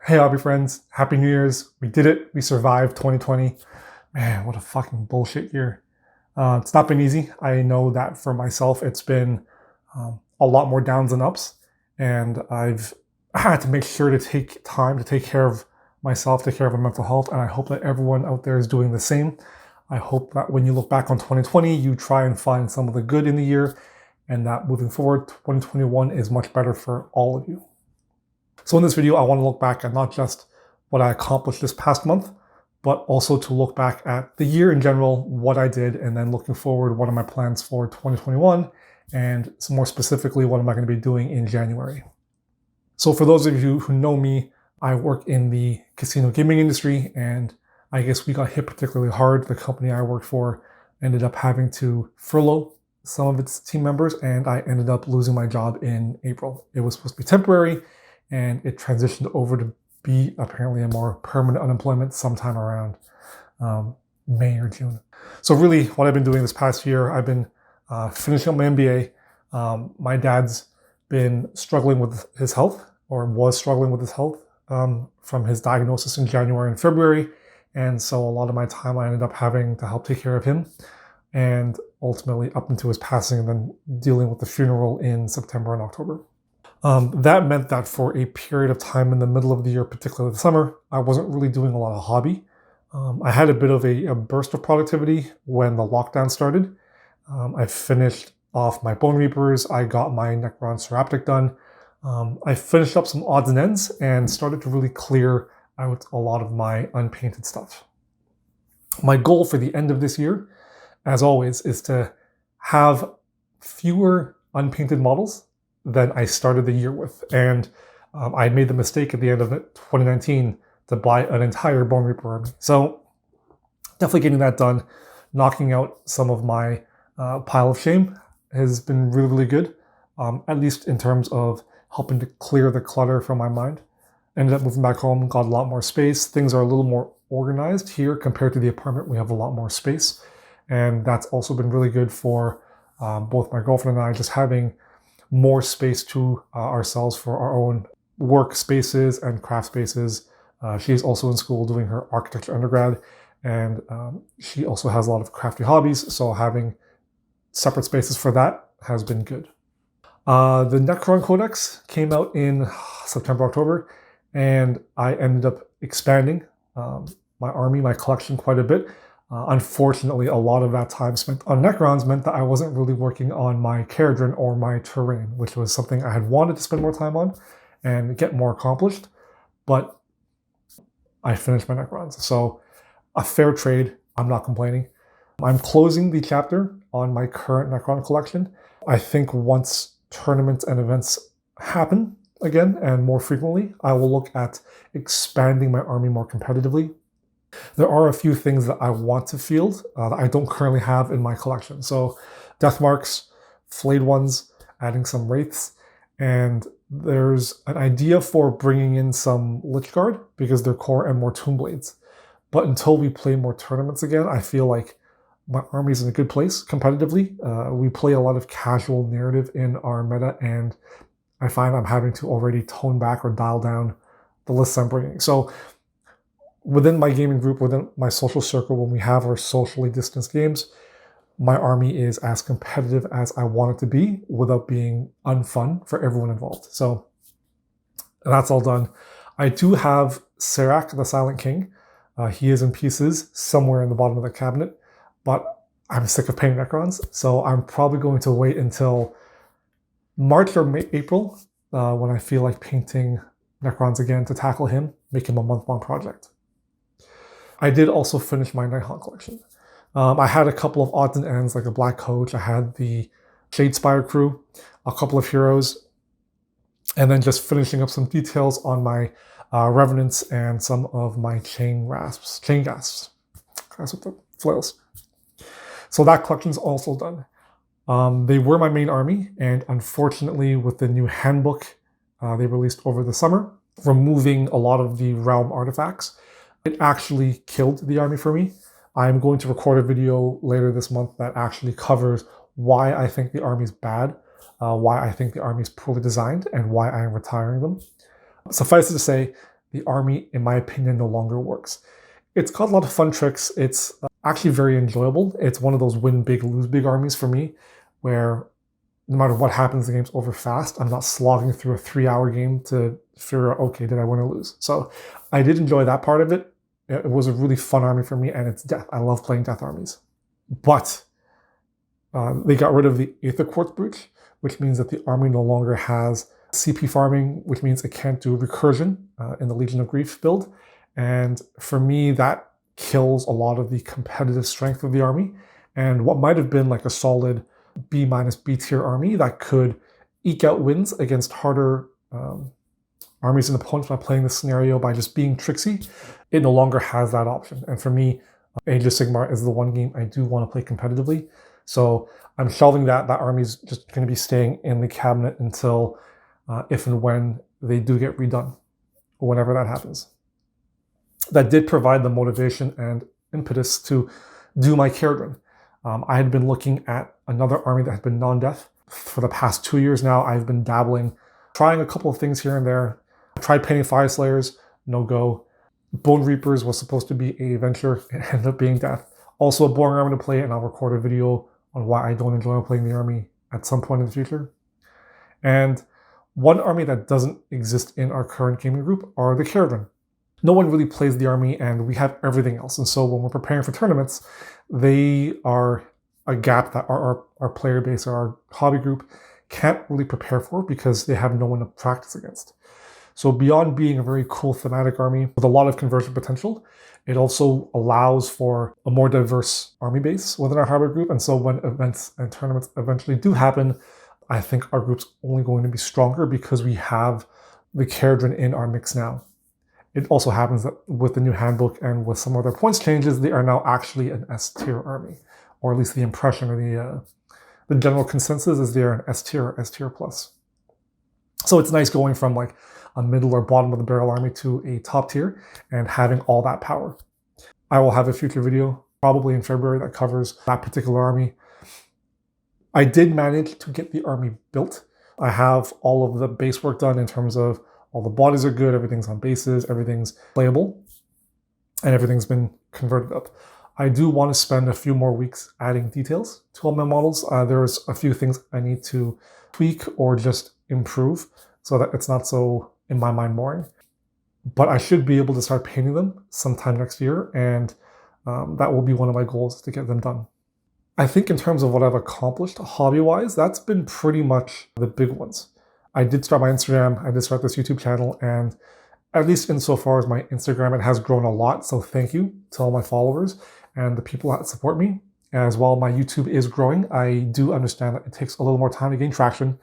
Hey, hobby friends. Happy New Year's. We did it. We survived 2020. Man, what a fucking bullshit year. It's not been easy. I know that for myself, it's been a lot more downs than ups. And I've had to make sure to take time to take care of myself, take care of my mental health. And I hope that everyone out there is doing the same. I hope that when you look back on 2020, you try and find some of the good in the year, and that moving forward, 2021 is much better for all of you. So in this video, I want to look back at not just what I accomplished this past month, but also to look back at the year in general, what I did, and then looking forward, what are my plans for 2021, and some more specifically, what am I going to be doing in January. So for those of you who know me, I work in the casino gaming industry, and I guess we got hit particularly hard. The company I worked for ended up having to furlough some of its team members, and I ended up losing my job in April. It was supposed to be temporary, and it transitioned over to be apparently a more permanent unemployment sometime around May or June. So really what I've been doing this past year, I've been finishing up my MBA. My dad's been struggling with his health, or was struggling with his health from his diagnosis in January and February. And so a lot of my time I ended up having to help take care of him, and ultimately up into his passing, and then dealing with the funeral in September and October. That meant that for a period of time in the middle of the year, particularly the summer, I wasn't really doing a lot of hobby. I had a bit of a burst of productivity when the lockdown started. I finished off my Bone Reapers. I got my Necron Codex done. I finished up some odds and ends and started to really clear out a lot of my unpainted stuff. My goal for the end of this year, as always, is to have fewer unpainted models than I started the year with. And I made the mistake at the end of 2019 to buy an entire Bone Reaper army. So definitely getting that done, knocking out some of my pile of shame has been really, really good, at least in terms of helping to clear the clutter from my mind. Ended up moving back home, got a lot more space. Things are a little more organized here compared to the apartment. We have a lot more space. And that's also been really good for both my girlfriend and I, just having more space to ourselves for our own work spaces and craft spaces. She's also in school doing her architecture undergrad, and she also has a lot of crafty hobbies, so having separate spaces for that has been good. The Necron Codex came out in September, October, and I ended up expanding my army, my collection quite a bit. Unfortunately, a lot of that time spent on Necrons meant that I wasn't really working on my Caradron or my terrain, which was something I had wanted to spend more time on and get more accomplished, but I finished my Necrons. So a fair trade, I'm not complaining. I'm closing the chapter on my current Necron collection. I think once tournaments and events happen again and more frequently, I will look at expanding my army more competitively. There are a few things that I want to field that I don't currently have in my collection. So Death Marks, Flayed Ones, adding some Wraiths, and there's an idea for bringing in some Lich Guard because they're core and more Tomb Blades. But until we play more tournaments again, I feel like my army's in a good place competitively. We play a lot of casual narrative in our meta, and I find I'm having to already tone back or dial down the lists I'm bringing. So within my gaming group, within my social circle, when we have our socially distanced games, my army is as competitive as I want it to be without being unfun for everyone involved. So that's all done. I do have Serac, the Silent King. He is in pieces somewhere in the bottom of the cabinet, but I'm sick of painting Necrons, so I'm probably going to wait until March or April when I feel like painting Necrons again to tackle him, make him a month-long project. I did also finish my Nighthawk Collection. I had a couple of odds and ends, like a Black Coach. I had the Shadespire crew, a couple of heroes, and then just finishing up some details on my Revenants and some of my Chain Gasps. Guys with the flails. So that collection's also done. They were my main army, and unfortunately with the new handbook they released over the summer, removing a lot of the realm artifacts, it actually killed the army for me. I'm going to record a video later this month that actually covers why I think the army's bad, why I think the army's poorly designed, and why I am retiring them. Suffice it to say, the army, in my opinion, no longer works. It's got a lot of fun tricks. It's actually very enjoyable. It's one of those win big, lose big armies for me, where no matter what happens, the game's over fast. I'm not slogging through a 3-hour game to figure out, okay, did I win or lose? So I did enjoy that part of it. It was a really fun army for me, and it's death. I love playing death armies. But they got rid of the Aether Quartz Brooch, which means that the army no longer has CP farming, which means it can't do recursion in the Legion of Grief build. And for me, that kills a lot of the competitive strength of the army. And what might have been like a solid B minus B tier army that could eke out wins against harder armies and opponents by playing this scenario by just being tricksy, it no longer has that option. And for me, Age of Sigmar is the one game I do want to play competitively. So I'm shelving that. That army's just going to be staying in the cabinet until if and when they do get redone, or whenever that happens. That did provide the motivation and impetus to do my Caradhran. I had been looking at another army that had been non-death. For the past 2 years now, I've been dabbling, trying a couple of things here and there. I tried painting Fire Slayers, no go. Bone Reapers was supposed to be a venture, it ended up being death. Also a boring army to play, and I'll record a video on why I don't enjoy playing the army at some point in the future. And one army that doesn't exist in our current gaming group are the Caradhran. No one really plays the army, and we have everything else. And so when we're preparing for tournaments, they are a gap that our player base or our hobby group can't really prepare for because they have no one to practice against. So beyond being a very cool thematic army with a lot of conversion potential, it also allows for a more diverse army base within our hobby group. And so when events and tournaments eventually do happen, I think our group's only going to be stronger because we have the Caradhran in our mix now. It also happens that with the new handbook and with some other points changes, they are now actually an S tier army, or at least the impression or the general consensus is they're an S tier or S tier plus. So it's nice going from like a middle or bottom of the barrel army to a top tier and having all that power. I will have a future video, probably in February, that covers that particular army. I did manage to get the army built. I have all of the base work done in terms of all the bodies are good, everything's on bases, everything's playable, and everything's been converted up. I do want to spend a few more weeks adding details to all my models. There's a few things I need to tweak or just improve so that it's not so, in my mind, boring. But I should be able to start painting them sometime next year, and that will be one of my goals, to get them done. I think in terms of what I've accomplished hobby-wise, that's been pretty much the big ones. I did start my Instagram, I did start this YouTube channel, and at least insofar as my Instagram, it has grown a lot. So thank you to all my followers and the people that support me. As well, my YouTube is growing. I do understand that it takes a little more time to gain traction.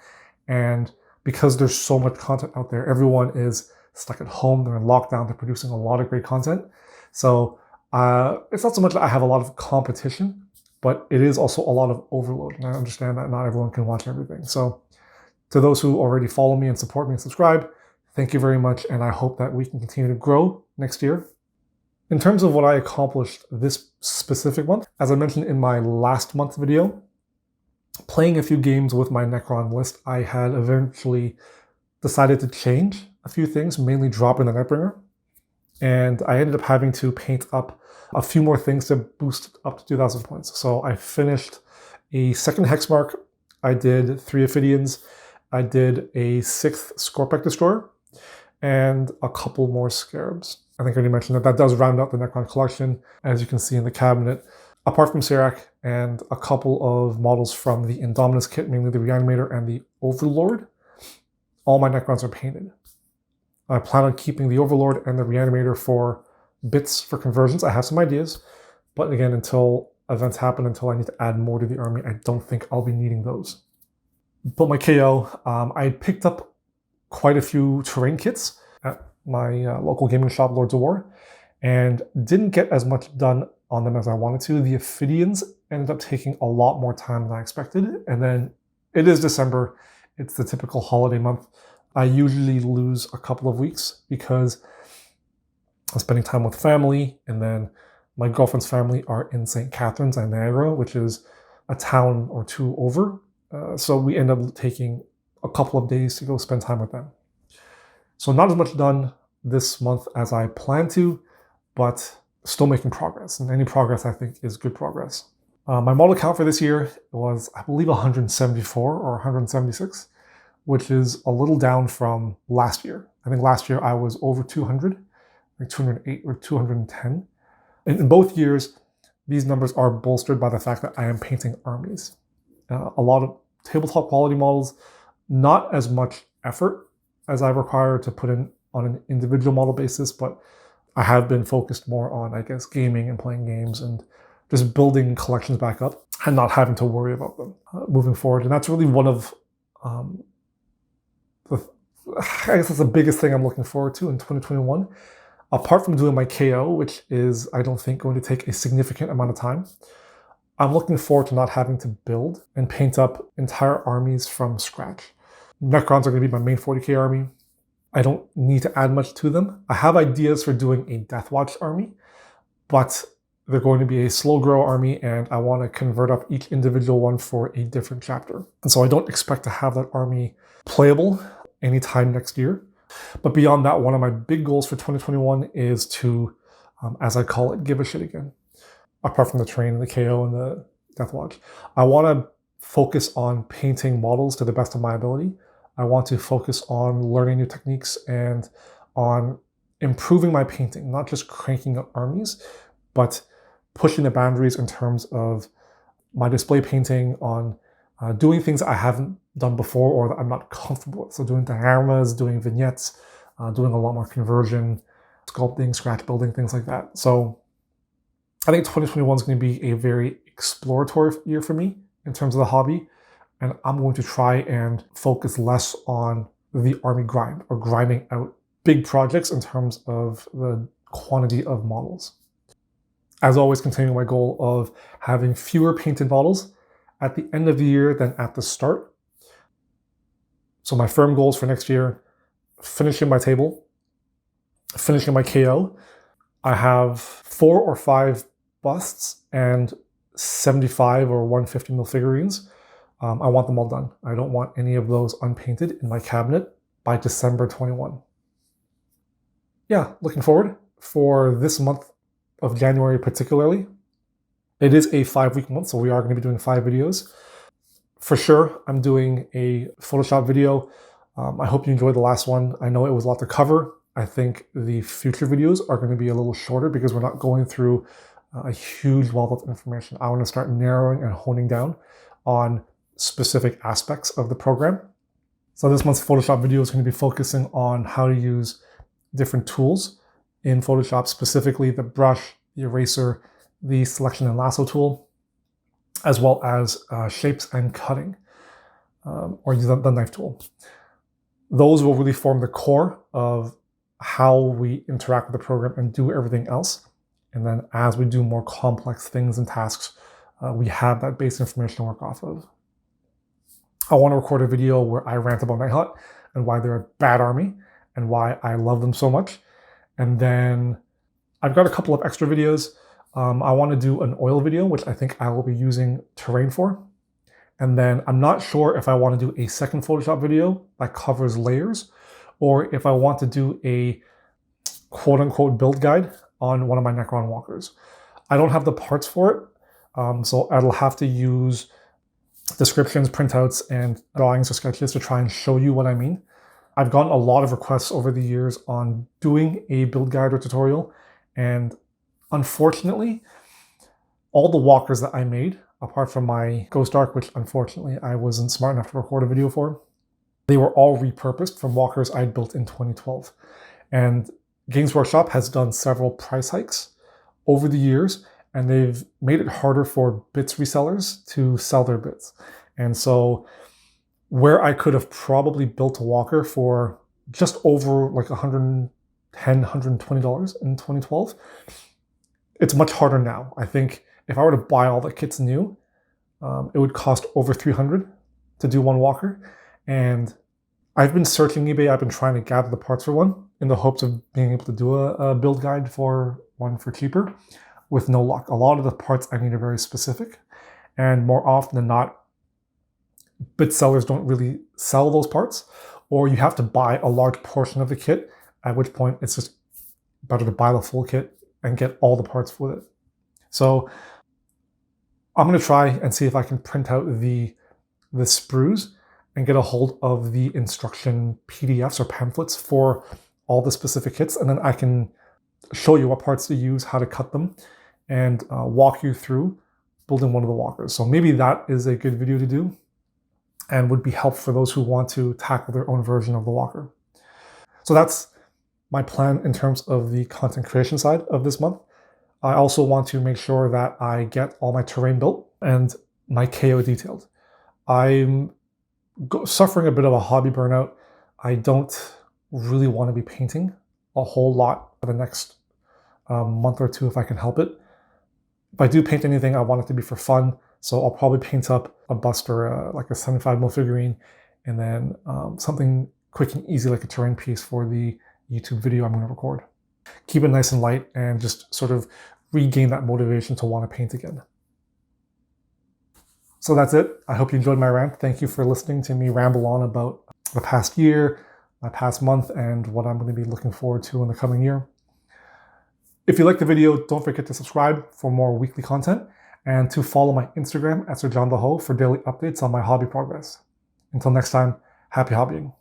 And because there's so much content out there, everyone is stuck at home, they're in lockdown, they're producing a lot of great content. So it's not so much that I have a lot of competition, but it is also a lot of overload. And I understand that not everyone can watch everything. So to those who already follow me and support me and subscribe, thank you very much, and I hope that we can continue to grow next year. In terms of what I accomplished this specific month, as I mentioned in my last month video, playing a few games with my Necron list, I had eventually decided to change a few things, mainly dropping the Nightbringer, and I ended up having to paint up a few more things to boost up to 2,000 points. So I finished a second Hexmark, I did 3 Ophidians, I did a 6th Scorpec Destroyer, and a couple more Scarabs. I think I already mentioned that. That does round out the Necron Collection, as you can see in the cabinet. Apart from Serac and a couple of models from the Indominus kit, mainly the Reanimator and the Overlord, all my Necrons are painted. I plan on keeping the Overlord and the Reanimator for bits for conversions. I have some ideas, but again, until events happen, until I need to add more to the army, I don't think I'll be needing those. Built my KO. I picked up quite a few terrain kits at my local gaming shop, Lords of War, and didn't get as much done on them as I wanted to. The Ophidians ended up taking a lot more time than I expected, and then it is December. It's the typical holiday month. I usually lose a couple of weeks because I'm spending time with family, and then my girlfriend's family are in St. Catharines and Niagara, which is a town or two over. So we end up taking a couple of days to go spend time with them. So not as much done this month as I plan to, but still making progress. And any progress I think is good progress. My model count for this year was, I believe, 174 or 176, which is a little down from last year. I think last year I was over 200, like 208 or 210. In both years, these numbers are bolstered by the fact that I am painting armies. A lot of tabletop quality models, not as much effort as I require to put in on an individual model basis, but I have been focused more on, I guess, gaming and playing games and just building collections back up and not having to worry about them moving forward. And that's really one of I guess that's the biggest thing I'm looking forward to in 2021. Apart from doing my KO, which is, I don't think, going to take a significant amount of time, I'm looking forward to not having to build and paint up entire armies from scratch. Necrons are going to be my main 40k army. I don't need to add much to them. I have ideas for doing a Deathwatch army, but they're going to be a slow grow army, and I want to convert up each individual one for a different chapter. And so I don't expect to have that army playable anytime next year. But beyond that, one of my big goals for 2021 is to, as I call it, give a shit again. Apart from the terrain and the KO and the Deathwatch, I want to focus on painting models to the best of my ability. I want to focus on learning new techniques and on improving my painting, not just cranking up armies, but pushing the boundaries in terms of my display painting, on doing things I haven't done before or that I'm not comfortable with. So doing dioramas, doing vignettes, doing a lot more conversion, sculpting, scratch building, things like that. So I think 2021 is going to be a very exploratory year for me in terms of the hobby. And I'm going to try and focus less on the army grind or grinding out big projects in terms of the quantity of models. As always, continuing my goal of having fewer painted models at the end of the year than at the start. So my firm goals for next year: finishing my table, finishing my KO. I have 4 or 5 busts and 75 or 150 mil figurines. I want them all done. I don't want any of those unpainted in my cabinet by December 21. Yeah, looking forward for this month of January particularly. It is a 5-week month, so we are going to be doing 5 videos. For sure, I'm doing a Photoshop video. I hope you enjoyed the last one. I know it was a lot to cover. I think the future videos are going to be a little shorter because we're not going through a huge wealth of information. I want to start narrowing and honing down on specific aspects of the program. So this month's Photoshop video is going to be focusing on how to use different tools in Photoshop, specifically the brush, the eraser, the selection and lasso tool, as well as shapes and cutting, or use the knife tool. Those will really form the core of how we interact with the program and do everything else. And then as we do more complex things and tasks, we have that base information to work off of. I want to record a video where I rant about Nighthawk and why they're a bad army and why I love them so much. And then I've got a couple of extra videos. I want to do an oil video, which I think I will be using terrain for. And then I'm not sure if I want to do a second Photoshop video that covers layers, or if I want to do a quote-unquote build guide on one of my Necron walkers. I don't have the parts for it, so I'll have to use descriptions, printouts, and drawings or sketches to try and show you what I mean. I've gotten a lot of requests over the years on doing a build guide or tutorial, and unfortunately, all the walkers that I made, apart from my Ghost Ark, which unfortunately I wasn't smart enough to record a video for, they were all repurposed from walkers I'd built in 2012. And Games Workshop has done several price hikes over the years, and they've made it harder for bits resellers to sell their bits. And so where I could have probably built a walker for just over like $110, $120 in 2012, it's much harder now. I think if I were to buy all the kits new, it would cost over $300 to do one walker. And I've been searching eBay. I've been trying to gather the parts for one in the hopes of being able to do a build guide for one for cheaper, with no luck. A lot of the parts I need are very specific, and more often than not, bit sellers don't really sell those parts, or you have to buy a large portion of the kit at which point it's just better to buy the full kit and get all the parts with it. So I'm going to try and see if I can print out the sprues and get a hold of the instruction PDFs or pamphlets for all the specific kits, and then I can show you what parts to use, how to cut them, and walk you through building one of the walkers. So maybe that is a good video to do and would be helpful for those who want to tackle their own version of the walker. So that's my plan in terms of the content creation side of this month. I also want to make sure that I get all my terrain built and my KO detailed. I'm suffering a bit of a hobby burnout. I don't really want to be painting a whole lot for the next month or two if I can help it. If I do paint anything, I want it to be for fun. So I'll probably paint up a bust or like a 75mm figurine, and then something quick and easy like a terrain piece for the YouTube video I'm going to record. Keep it nice and light and just sort of regain that motivation to want to paint again. So that's it. I hope you enjoyed my rant. Thank you for listening to me ramble on about the past year, my past month, and what I'm going to be looking forward to in the coming year. If you liked the video, don't forget to subscribe for more weekly content and to follow my Instagram at SirJohnTheHo for daily updates on my hobby progress. Until next time, happy hobbying.